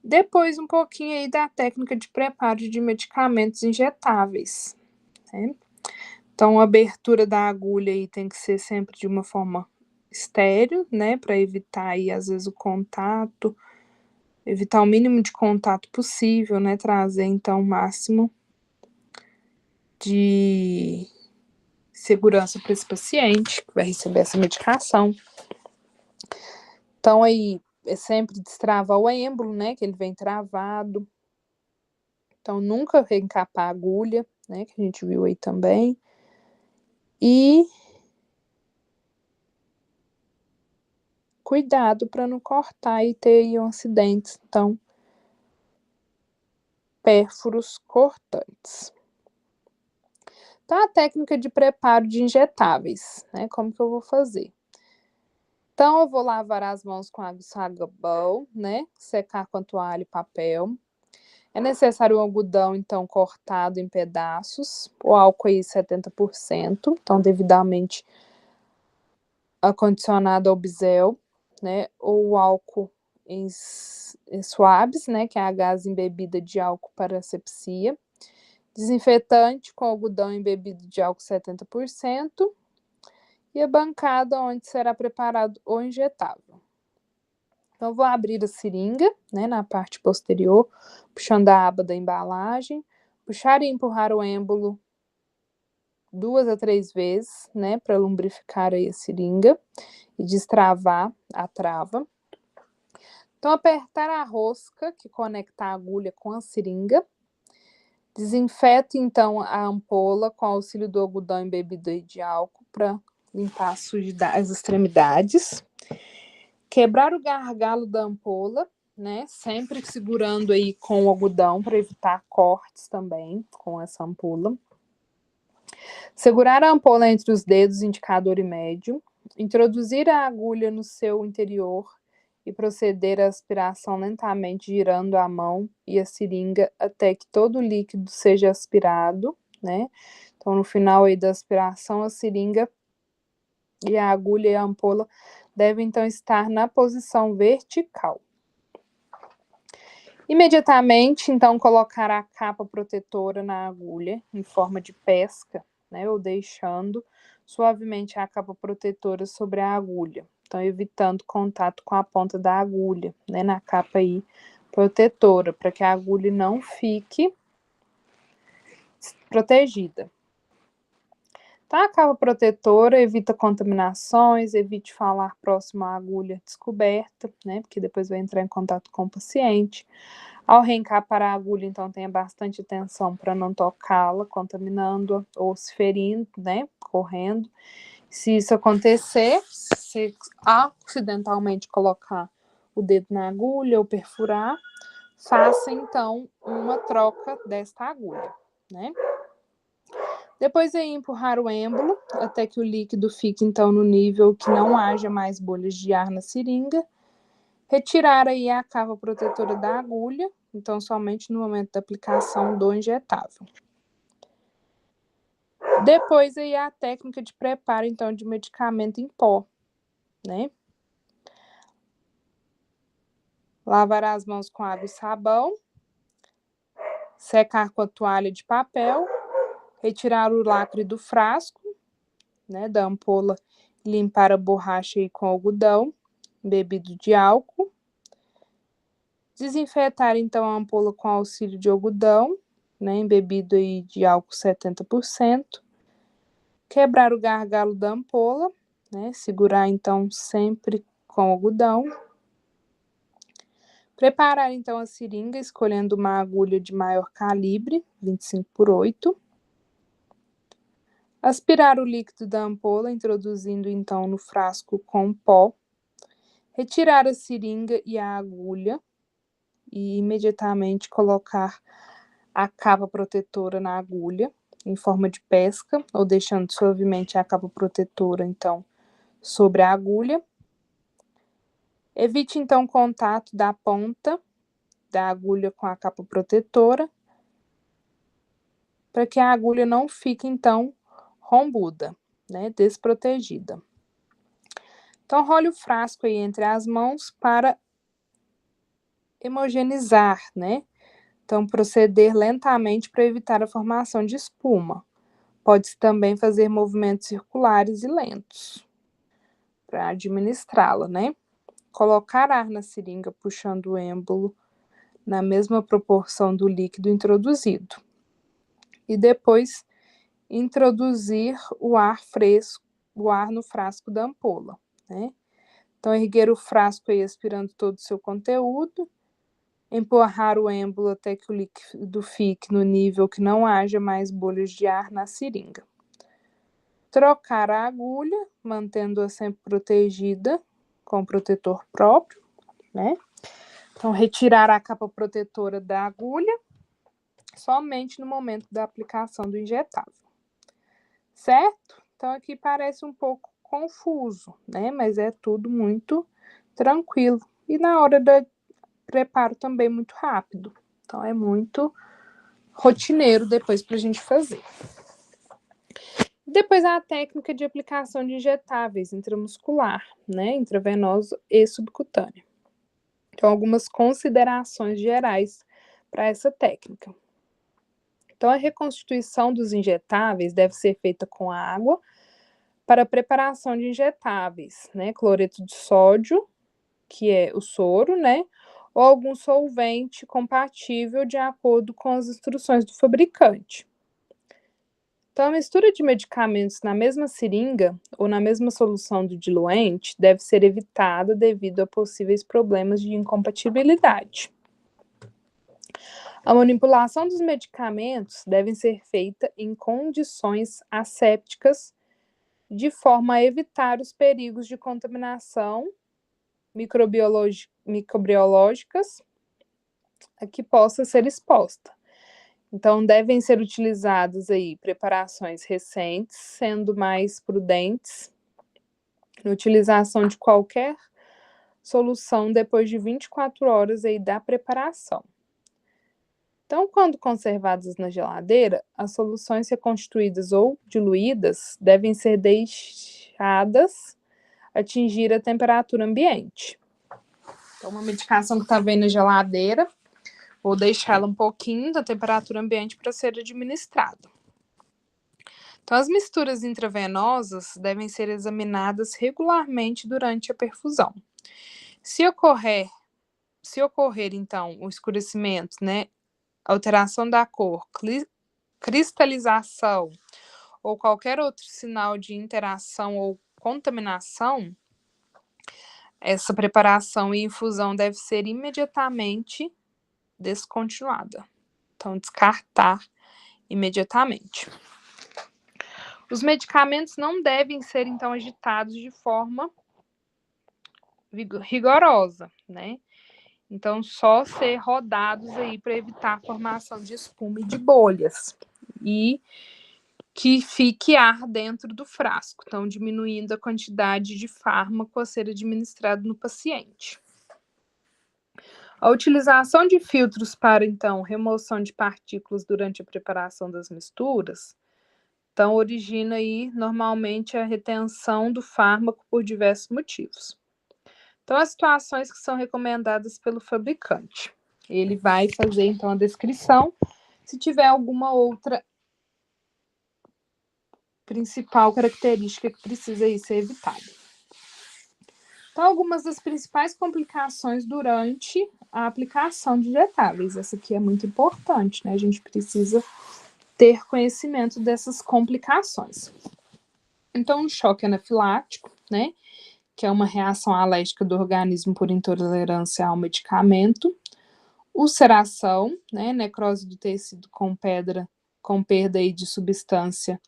S2: Depois, um pouquinho aí da técnica de preparo de medicamentos injetáveis, né? Então, a abertura da agulha aí tem que ser sempre de uma forma estéril, né? Para evitar aí, às vezes, o contato, evitar o mínimo de contato possível, né? Trazer, então, o máximo de segurança para esse paciente que vai receber essa medicação. Então, aí, é sempre destravar o êmbolo, né? Que ele vem travado. Então, nunca reencapar a agulha, né? Que a gente viu aí também. E cuidado para não cortar e ter aí um acidente. Então, pérfuros cortantes. Então, a técnica de preparo de injetáveis, né? Como que eu vou fazer? Então, eu vou lavar as mãos com água e sabão, né? Secar com a toalha e papel. É necessário um algodão, então, cortado em pedaços. O álcool aí 70%, então, devidamente acondicionado ao bisel, né? Ou álcool em suaves, né? Que é a gás embebida de álcool para asepsia. Desinfetante com algodão embebido de álcool 70%. E a bancada onde será preparado o injetável. Então, eu vou abrir a seringa, né, na parte posterior, puxando a aba da embalagem, puxar e empurrar o êmbolo 2 a 3 vezes, né, para lubrificar aí a seringa e destravar a trava. Então, apertar a rosca que conecta a agulha com a seringa. Desinfeto, então, a ampola com auxílio do algodão embebido de álcool para limpar as extremidades. Quebrar o gargalo da ampola, né? Sempre segurando aí com o algodão para evitar cortes também com essa ampola. Segurar a ampola entre os dedos indicador e médio. Introduzir a agulha no seu interior e proceder à aspiração lentamente, girando a mão e a seringa até que todo o líquido seja aspirado, né? Então, no final aí da aspiração, a seringa e a agulha e a ampola devem, então, estar na posição vertical. Imediatamente, então, colocar a capa protetora na agulha, em forma de pesca, né? Ou deixando suavemente a capa protetora sobre a agulha. Então, evitando contato com a ponta da agulha, né? Na capa aí protetora, para que a agulha não fique protegida. Tá? A capa protetora evita contaminações, evite falar próximo à agulha descoberta, né? Porque depois vai entrar em contato com o paciente. Ao reencapar a agulha, então, tenha bastante atenção para não tocá-la, contaminando-a ou se ferindo, né? Correndo. Se isso acontecer, se acidentalmente colocar o dedo na agulha ou perfurar, faça, então, uma troca desta agulha, né? Depois aí empurrar o êmbolo até que o líquido fique, então, no nível que não haja mais bolhas de ar na seringa. Retirar aí a capa protetora da agulha, então somente no momento da aplicação do injetável. Depois aí a técnica de preparo, então, de medicamento em pó, né? Lavar as mãos com água e sabão. Secar com a toalha de papel. Retirar o lacre do frasco, né, da ampola, limpar a borracha aí com algodão embebido de álcool. Desinfetar, então, a ampola com auxílio de algodão, né, embebido aí de álcool 70%. Quebrar o gargalo da ampola, né? Segurar, então, sempre com algodão. Preparar, então, a seringa, escolhendo uma agulha de maior calibre, 25/8. Aspirar o líquido da ampola, introduzindo, então, no frasco com pó. Retirar a seringa e a agulha e imediatamente colocar a capa protetora na agulha, em forma de pesca, ou deixando suavemente a capa protetora, então, sobre a agulha. Evite, então, o contato da ponta da agulha com a capa protetora, para que a agulha não fique, então, rombuda, né, desprotegida. Então, role o frasco aí entre as mãos para homogeneizar, né? Então, proceder lentamente para evitar a formação de espuma. Pode-se também fazer movimentos circulares e lentos para administrá-la, né? Colocar ar na seringa puxando o êmbolo na mesma proporção do líquido introduzido. E depois introduzir o ar fresco, o ar no frasco da ampola, né? Então, erguer o frasco aí aspirando todo o seu conteúdo, empurrar o êmbolo até que o líquido fique no nível que não haja mais bolhas de ar na seringa. Trocar a agulha, mantendo-a sempre protegida com protetor próprio, né? Então, retirar a capa protetora da agulha somente no momento da aplicação do injetável. Certo? Então, aqui parece um pouco confuso, né? Mas é tudo muito tranquilo. E na hora do preparo também muito rápido. Então, é muito rotineiro depois para a gente fazer. Depois, a técnica de aplicação de injetáveis intramuscular, né? Intravenoso e subcutâneo. Então, algumas considerações gerais para essa técnica. Então, a reconstituição dos injetáveis deve ser feita com água para a preparação de injetáveis, né? Cloreto de sódio, que é o soro, né? Ou algum solvente compatível de acordo com as instruções do fabricante. Então, a mistura de medicamentos na mesma seringa ou na mesma solução do diluente deve ser evitada devido a possíveis problemas de incompatibilidade. A manipulação dos medicamentos deve ser feita em condições assépticas, de forma a evitar os perigos de contaminação microbiológicas a que possa ser exposta. Então, devem ser utilizadas aí preparações recentes, sendo mais prudentes na utilização de qualquer solução depois de 24 horas aí da preparação. Então, quando conservadas na geladeira, as soluções reconstituídas ou diluídas devem ser deixadas atingir a temperatura ambiente. Então, uma medicação que está bem na geladeira, vou deixar ela um pouquinho da temperatura ambiente para ser administrada. Então, as misturas intravenosas devem ser examinadas regularmente durante a perfusão. Se ocorrer, então, o escurecimento, né, alteração da cor, cristalização ou qualquer outro sinal de interação ou contaminação, essa preparação e infusão deve ser imediatamente descontinuada. Então, descartar imediatamente. Os medicamentos não devem ser, então, agitados de forma rigorosa, né? Então, só ser rodados aí para evitar a formação de espuma e de bolhas. E que fique ar dentro do frasco, então diminuindo a quantidade de fármaco a ser administrado no paciente. A utilização de filtros para, então, remoção de partículas durante a preparação das misturas, então, origina aí, normalmente, a retenção do fármaco por diversos motivos. Então, as situações que são recomendadas pelo fabricante. Ele vai fazer, então, a descrição, se tiver alguma outra principal característica que precisa aí ser evitada. Então, algumas das principais complicações durante a aplicação de injetáveis. Essa aqui é muito importante, né? A gente precisa ter conhecimento dessas complicações. Então, o choque anafilático, né, que é uma reação alérgica do organismo por intolerância ao medicamento. Ulceração, né, necrose do tecido com perda aí de substância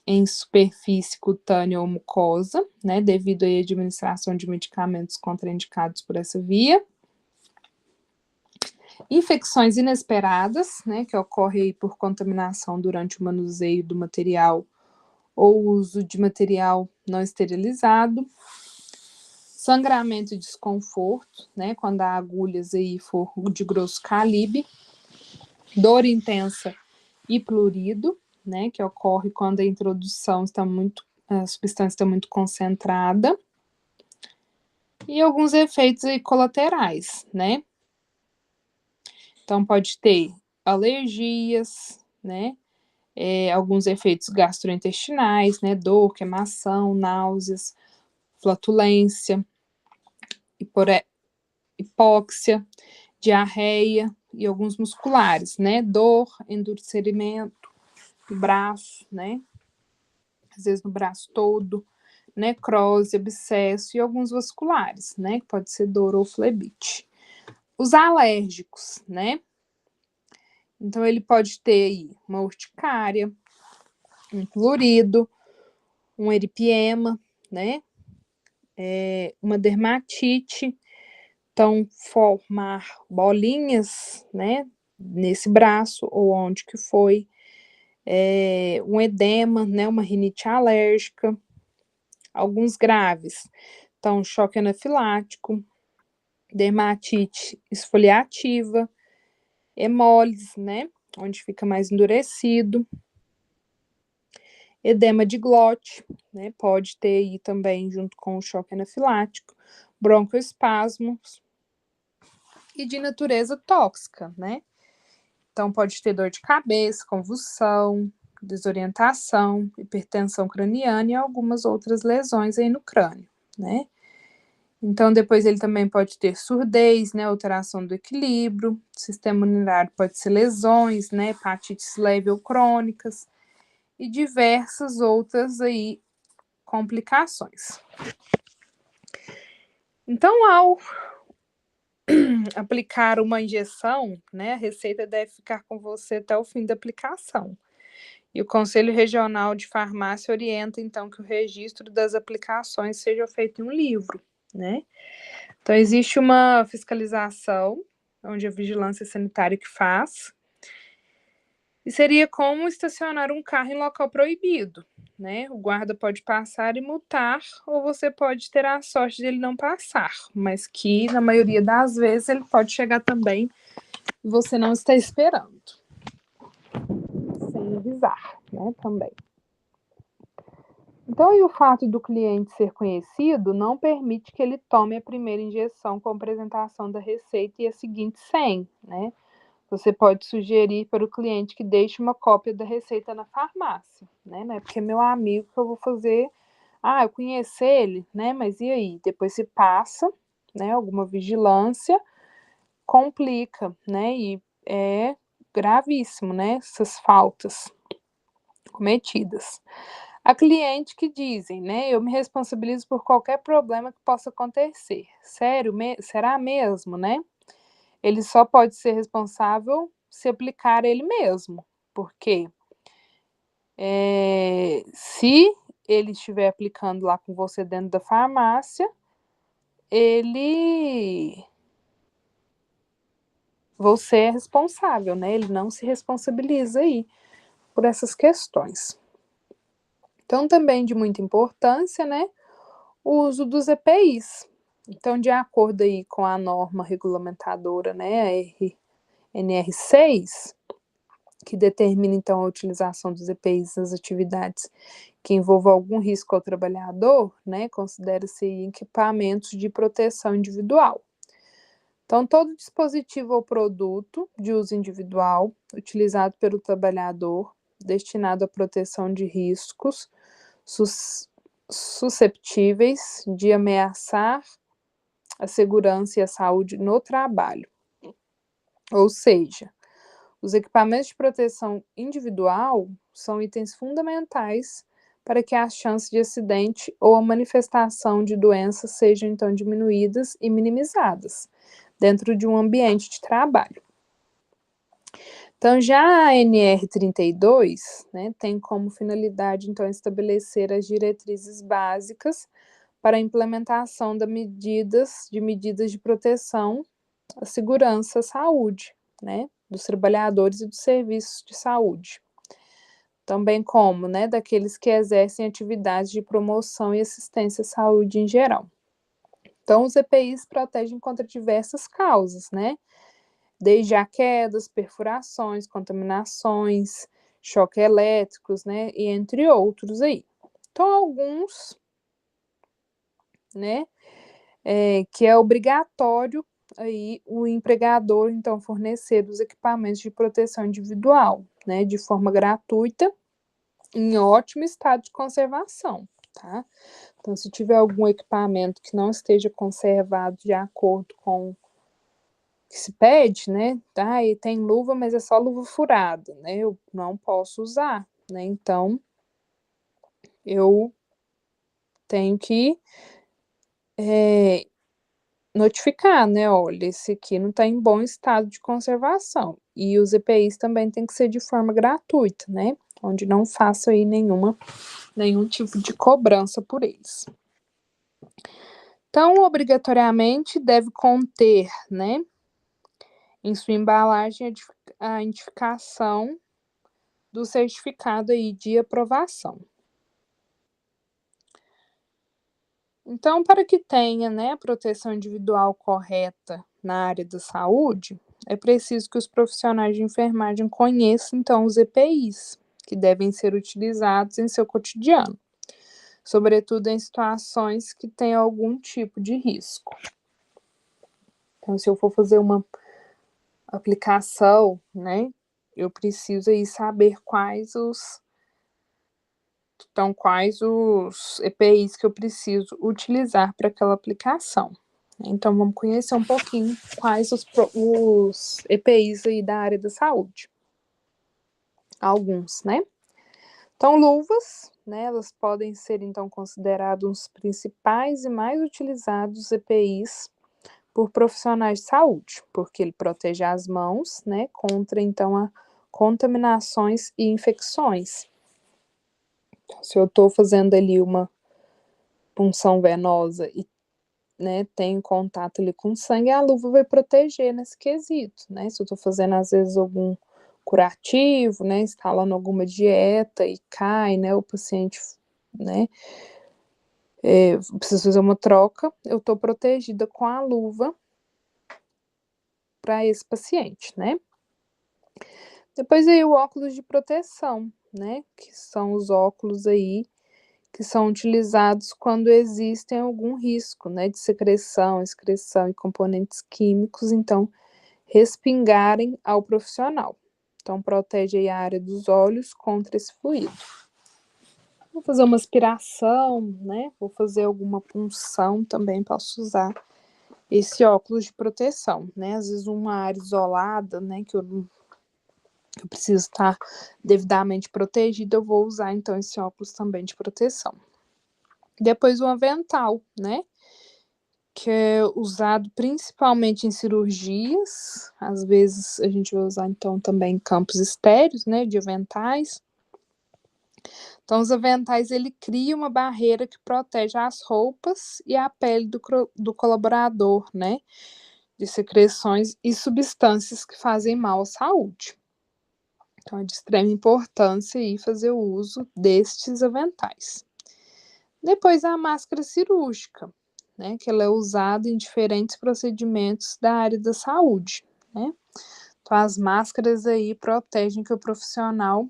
S2: em superfície cutânea ou mucosa, né, devido à administração de medicamentos contraindicados por essa via. Infecções inesperadas, né, que ocorrem aí por contaminação durante o manuseio do material ou uso de material não esterilizado. Sangramento e desconforto, né, quando a agulhas aí for de grosso calibre. Dor intensa e prurido, né, que ocorre quando a introdução a substância está muito concentrada. E alguns efeitos aí colaterais, né? Então, pode ter alergias, né? Alguns efeitos gastrointestinais, né? Dor, queimação, náuseas, flatulência, hipóxia, diarreia e alguns musculares, né? Dor, endurecimento do braço, né? Às vezes no braço todo, necrose, abscesso e alguns vasculares, né? Que pode ser dor ou flebite. Os alérgicos, né? Então, ele pode ter aí uma urticária, um prurido, um eripiema, né? Uma dermatite. Então, formar bolinhas, né? Nesse braço ou onde que foi. Um edema, né? Uma rinite alérgica. Alguns graves. Então, choque anafilático, dermatite esfoliativa, hemólise, né? Onde fica mais endurecido. Edema de glote, né? Pode ter aí também, junto com o choque anafilático, broncoespasmos e de natureza tóxica, né? Então, pode ter dor de cabeça, convulsão, desorientação, hipertensão craniana e algumas outras lesões aí no crânio, né? Então, depois ele também pode ter surdez, né? Alteração do equilíbrio, sistema imunitário pode ser lesões, né? Hepatites leve ou crônicas, e diversas outras aí complicações. Então, ao aplicar uma injeção, né, a receita deve ficar com você até o fim da aplicação. E o Conselho Regional de Farmácia orienta, então, que o registro das aplicações seja feito em um livro, né? Então, existe uma fiscalização, onde a vigilância sanitária que faz, e seria como estacionar um carro em local proibido, né? O guarda pode passar e multar, ou você pode ter a sorte de ele não passar, mas que, na maioria das vezes, ele pode chegar também e você não está esperando. Sem avisar, né, também. Então, e o fato do cliente ser conhecido não permite que ele tome a primeira injeção com a apresentação da receita e a seguinte sem, né? Você pode sugerir para o cliente que deixe uma cópia da receita na farmácia, né? Não é porque é meu amigo que eu vou fazer. Eu conheço ele, né? Mas e aí? Depois se passa, né? Alguma vigilância, complica, né? E é gravíssimo, né? Essas faltas cometidas. A cliente que dizem, né? Eu me responsabilizo por qualquer problema que possa acontecer. Sério? Será mesmo, né? Ele só pode ser responsável se aplicar ele mesmo, porque se ele estiver aplicando lá com você dentro da farmácia, você é responsável, né? Ele não se responsabiliza aí por essas questões. Então, também de muita importância, né? O uso dos EPIs. Então, de acordo aí com a norma regulamentadora, né? A NR6, que determina, então, a utilização dos EPIs nas atividades que envolvam algum risco ao trabalhador, né, considera-se equipamentos de proteção individual. Então, todo dispositivo ou produto de uso individual utilizado pelo trabalhador, destinado à proteção de riscos susceptíveis de ameaçar a segurança e a saúde no trabalho. Ou seja, Os equipamentos de proteção individual são itens fundamentais para que a chance de acidente ou a manifestação de doenças sejam, então, diminuídas e minimizadas dentro de um ambiente de trabalho. Então, já a NR32, né, tem como finalidade, então, estabelecer as diretrizes básicas para a implementação de medidas de proteção à segurança à saúde, né, dos trabalhadores e dos serviços de saúde. Também como, né, daqueles que exercem atividades de promoção e assistência à saúde em geral. Então, os EPIs protegem contra diversas causas, né, desde a quedas, perfurações, contaminações, choques elétricos, né, e entre outros aí. Então, alguns, né, que é obrigatório aí o empregador, então, fornecer os equipamentos de proteção individual, né, de forma gratuita, em ótimo estado de conservação, tá? Então, se tiver algum equipamento que não esteja conservado de acordo com o que se pede, né? Ah, e tem luva, mas é só luva furada, né? Eu não posso usar, né? Então, eu tenho que notificar, né? Olha, esse aqui não está em bom estado de conservação. E os EPIs também tem que ser de forma gratuita, né? Onde não faça aí nenhum tipo de cobrança por eles. Então, obrigatoriamente deve conter, né, em sua embalagem a identificação do certificado aí de aprovação. Então, para que tenha, né, a proteção individual correta na área da saúde, é preciso que os profissionais de enfermagem conheçam, então, os EPIs, que devem ser utilizados em seu cotidiano, sobretudo em situações que tenham algum tipo de risco. Então, se eu for fazer uma aplicação, né, eu preciso aí saber quais os EPIs que eu preciso utilizar para aquela aplicação. Então, vamos conhecer um pouquinho quais os EPIs aí da área da saúde. Alguns, né? Então, luvas, né, elas podem ser, então, considerados os principais e mais utilizados EPIs por profissionais de saúde, porque ele protege as mãos, né, contra, então, a contaminações e infecções. Se eu estou fazendo ali uma punção venosa e, né, tenho contato ali com sangue, a luva vai proteger nesse quesito, né? Se eu estou fazendo, às vezes, algum curativo, né, instalando alguma dieta e cai, né, o paciente, né, preciso fazer uma troca, eu estou protegida com a luva para esse paciente, né? Depois aí o óculos de proteção, né, que são os óculos aí que são utilizados quando existem algum risco, né, de secreção, excreção e componentes químicos, então, respingarem ao profissional. Então, protege aí a área dos olhos contra esse fluido. Vou fazer uma aspiração, né, vou fazer alguma punção também, posso usar esse óculos de proteção, né, às vezes uma área isolada, né, que eu preciso estar devidamente protegida, eu vou usar, então, esse óculos também de proteção. Depois o avental, né, que é usado principalmente em cirurgias, às vezes a gente vai usar então também em campos estéreos, né, de aventais. Então os aventais, ele cria uma barreira que protege as roupas e a pele do colaborador, né, de secreções e substâncias que fazem mal à saúde. Então é de extrema importância aí fazer o uso destes aventais. Depois a máscara cirúrgica, né, que ela é usada em diferentes procedimentos da área da saúde, né? Então as máscaras aí protegem que o profissional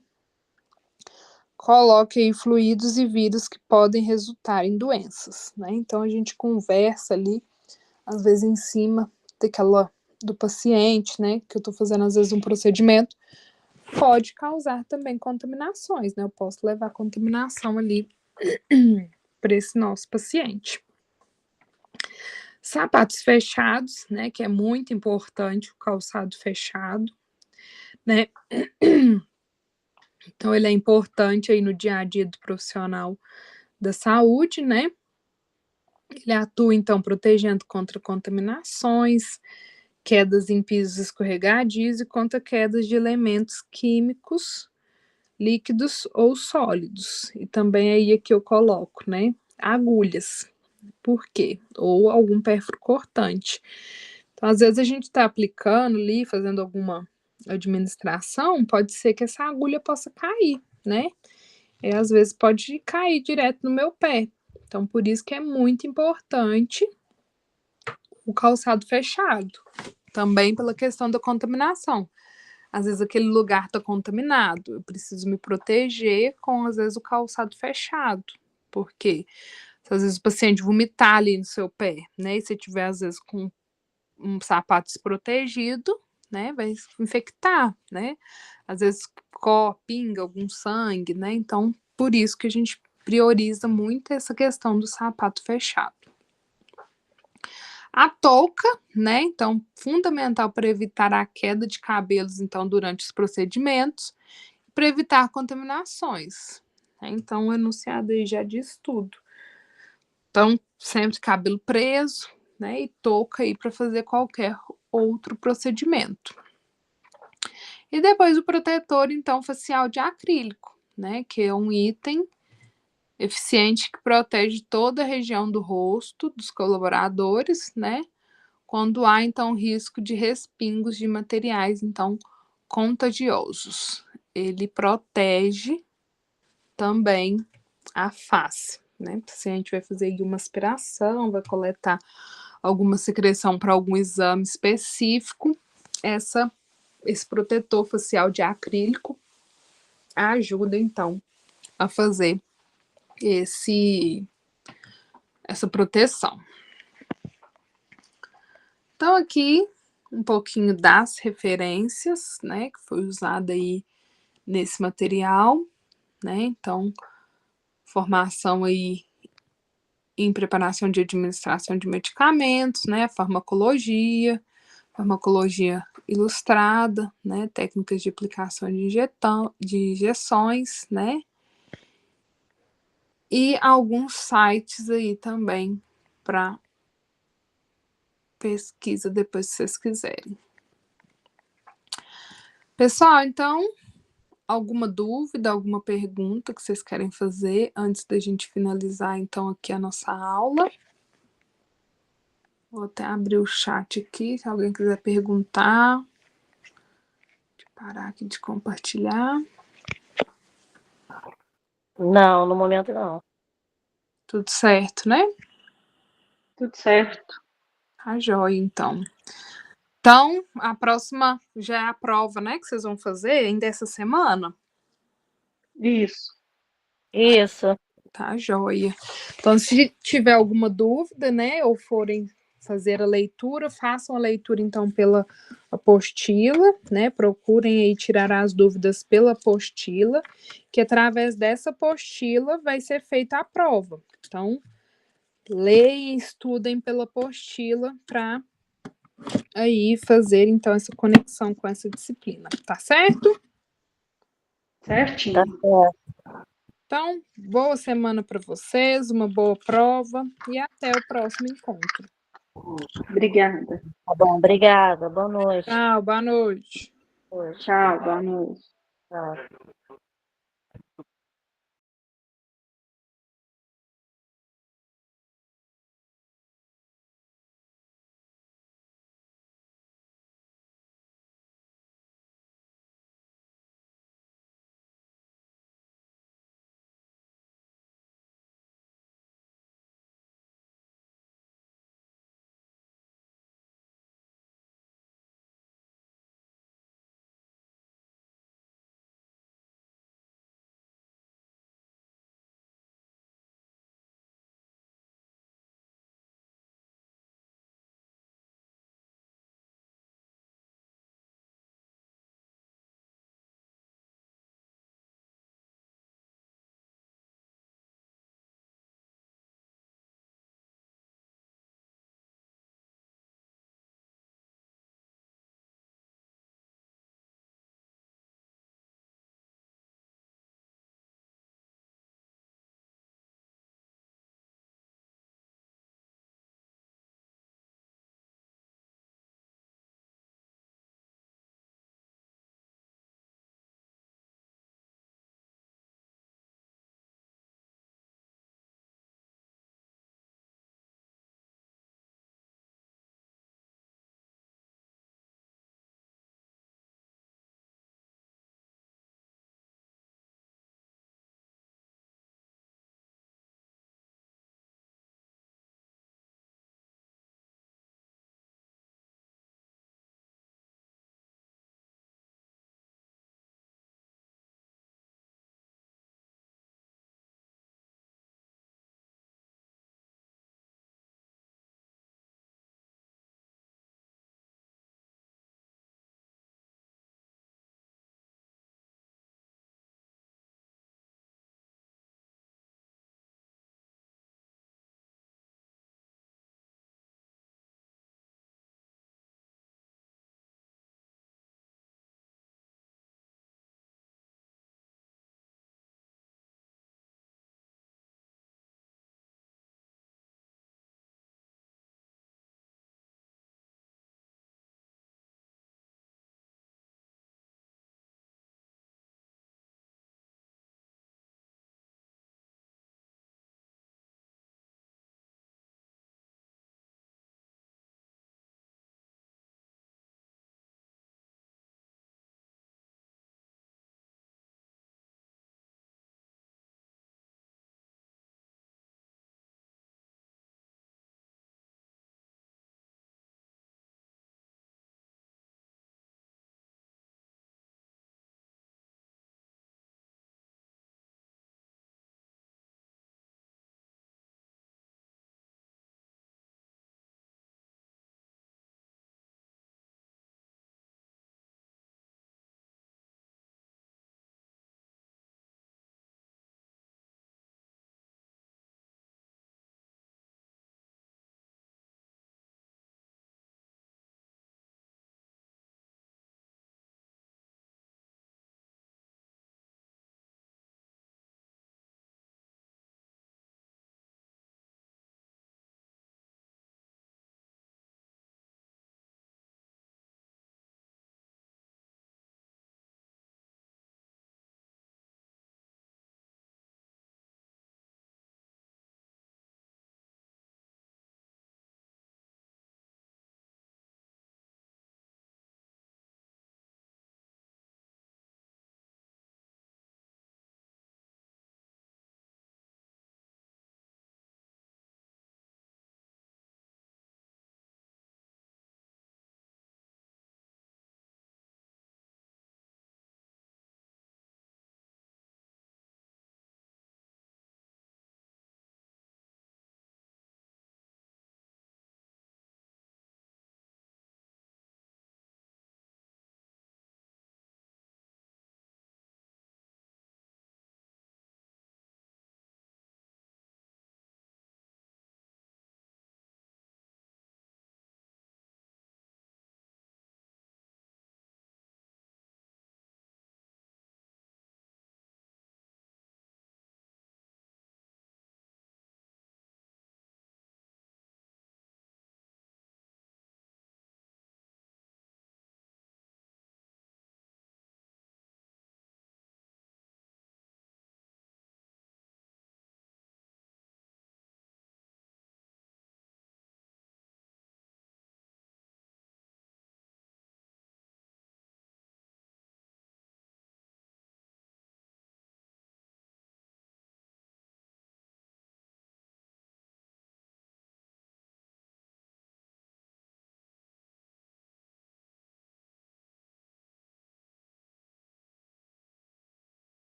S2: coloque aí fluidos e vírus que podem resultar em doenças, né? Então a gente conversa ali, às vezes em cima do paciente, né, que eu estou fazendo às vezes um procedimento, pode causar também contaminações, né? Eu posso levar contaminação ali para esse nosso paciente. Sapatos fechados, né, que é muito importante o calçado fechado. né? Então, ele é importante aí no dia a dia do profissional da saúde, né? Ele atua, então, protegendo contra contaminações, quedas em pisos escorregadios e contra quedas de elementos químicos, líquidos ou sólidos. E também aí aqui eu coloco, né? Agulhas. Por quê? Ou algum pérfuro cortante. Então, às vezes a gente está aplicando ali, fazendo alguma administração, pode ser que essa agulha possa cair, né? E às vezes pode cair direto no meu pé. Então, por isso que é muito importante o calçado fechado. Também pela questão da contaminação. Às vezes aquele lugar está contaminado, eu preciso me proteger com, às vezes, o calçado fechado. Por quê? Se às vezes o paciente vomitar ali no seu pé, né? E se tiver, às vezes, com um sapato desprotegido, né? Vai infectar, né? Às vezes pinga algum sangue, né? Então, por isso que a gente prioriza muito essa questão do sapato fechado. A touca, né? Então, fundamental para evitar a queda de cabelos, então, durante os procedimentos, para evitar contaminações. Né? Então, o enunciado aí já diz tudo. Então, sempre cabelo preso, né? E touca aí para fazer qualquer outro procedimento. E depois o protetor, então, facial de acrílico, né? Que é um item eficiente que protege toda a região do rosto dos colaboradores, né? Quando há, então, risco de respingos de materiais, então, contagiosos. Ele protege também a face, né? Se a gente vai fazer uma aspiração, vai coletar alguma secreção para algum exame específico, esse protetor facial de acrílico ajuda, então, a fazer essa proteção. Então, aqui, um pouquinho das referências, né, que foi usada aí nesse material, né, então, formação aí em preparação de administração de medicamentos, né, farmacologia ilustrada, né, técnicas de aplicação de injeções, né, e alguns sites aí também para pesquisa depois se vocês quiserem. Pessoal, então, alguma dúvida, alguma pergunta que vocês querem fazer antes da gente finalizar, então, aqui a nossa aula? Vou até abrir o chat aqui, se alguém quiser perguntar. Deixa eu parar aqui de compartilhar.
S4: Não, no momento não.
S2: Tudo certo, né?
S3: Tudo certo.
S2: Tá joia, então. Então, a próxima já é a prova, né, que vocês vão fazer ainda essa semana?
S3: Isso.
S4: Isso.
S2: Tá joia. Então, se tiver alguma dúvida, né, ou forem fazer a leitura, façam a leitura, então, pela apostila, né, procurem aí tirar as dúvidas pela apostila, que através dessa apostila vai ser feita a prova. Então, leiam e estudem pela apostila para aí fazer, então, essa conexão com essa disciplina, tá certo?
S3: Certinho.
S4: Tá certo.
S2: Então, boa semana para vocês, uma boa prova e até o próximo encontro.
S3: Obrigada.
S4: Tá bom, obrigada. Boa noite.
S2: Tchau, boa noite.
S3: Tchau, boa noite.
S4: Tchau.